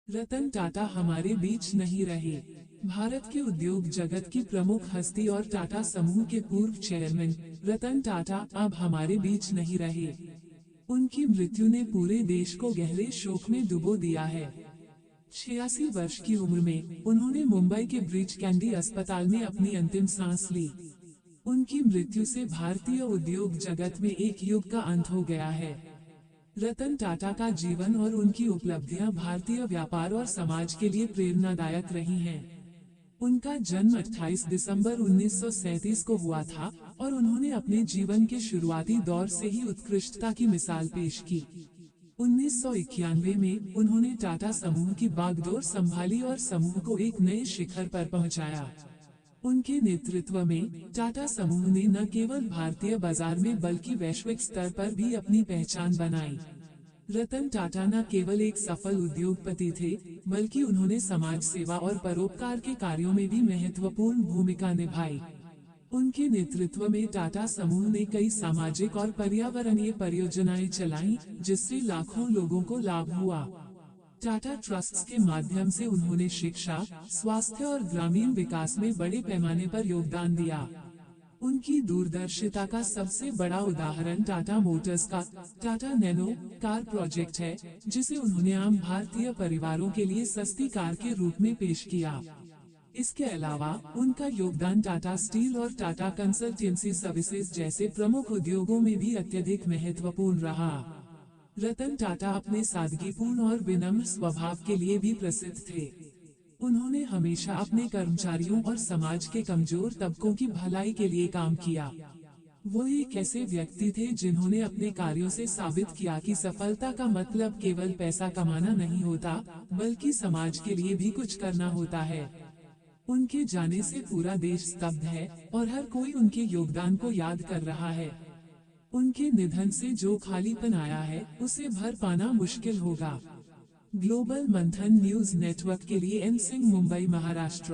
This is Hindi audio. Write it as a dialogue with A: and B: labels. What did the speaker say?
A: रतन टाटा हमारे बीच नहीं रहे। भारत के उद्योग जगत की प्रमुख हस्ती और टाटा समूह के पूर्व चेयरमैन रतन टाटा अब हमारे बीच नहीं रहे। उनकी मृत्यु ने पूरे देश को गहरे शोक में डुबो दिया है। 86 वर्ष की उम्र में उन्होंने मुंबई के ब्रीच कैंडी अस्पताल में अपनी अंतिम सांस ली। उनकी मृत्यु से भारतीय उद्योग जगत में एक युग का अंत हो गया है। रतन टाटा का जीवन और उनकी उपलब्धियां भारतीय व्यापार और समाज के लिए प्रेरणादायक रही हैं। उनका जन्म 28 दिसंबर 1937 को हुआ था और उन्होंने अपने जीवन के शुरुआती दौर से ही उत्कृष्टता की मिसाल पेश की। 1991 में उन्होंने टाटा समूह की बागडोर संभाली और समूह को एक नए शिखर पर पहुंचाया। उनके नेतृत्व में टाटा समूह ने न केवल भारतीय बाजार में बल्कि वैश्विक स्तर पर भी अपनी पहचान बनाई। रतन टाटा न केवल एक सफल उद्योगपति थे, बल्कि उन्होंने समाज सेवा और परोपकार के कार्यों में भी महत्वपूर्ण भूमिका निभाई। उनके नेतृत्व में टाटा समूह ने कई सामाजिक और पर्यावरणीय परियोजनाएं चलाईं, जिससे लाखों लोगों को लाभ हुआ। टाटा ट्रस्ट्स के माध्यम से उन्होंने शिक्षा, स्वास्थ्य और ग्रामीण विकास में बड़े पैमाने पर योगदान दिया। उनकी दूरदर्शिता का सबसे बड़ा उदाहरण टाटा मोटर्स का टाटा नैनो कार प्रोजेक्ट है, जिसे उन्होंने आम भारतीय परिवारों के लिए सस्ती कार के रूप में पेश किया। इसके अलावा उनका योगदान टाटा स्टील और टाटा कंसल्टेंसी सर्विसेज जैसे प्रमुख उद्योगों में भी अत्यधिक महत्वपूर्ण रहा। रतन टाटा अपने सादगीपूर्ण और विनम्र स्वभाव के लिए भी प्रसिद्ध थे। उन्होंने हमेशा अपने कर्मचारियों और समाज के कमजोर तबकों की भलाई के लिए काम किया। वो एक ऐसे व्यक्ति थे जिन्होंने अपने कार्यों से साबित किया कि सफलता का मतलब केवल पैसा कमाना नहीं होता, बल्कि समाज के लिए भी कुछ करना होता है। उनके जाने से पूरा देश स्तब्ध है और हर कोई उनके योगदान को याद कर रहा है। उनके निधन से जो खालीपन आया है, उसे भर पाना मुश्किल होगा। ग्लोबल मंथन न्यूज नेटवर्क के लिए एन सिंह, मुंबई, महाराष्ट्र।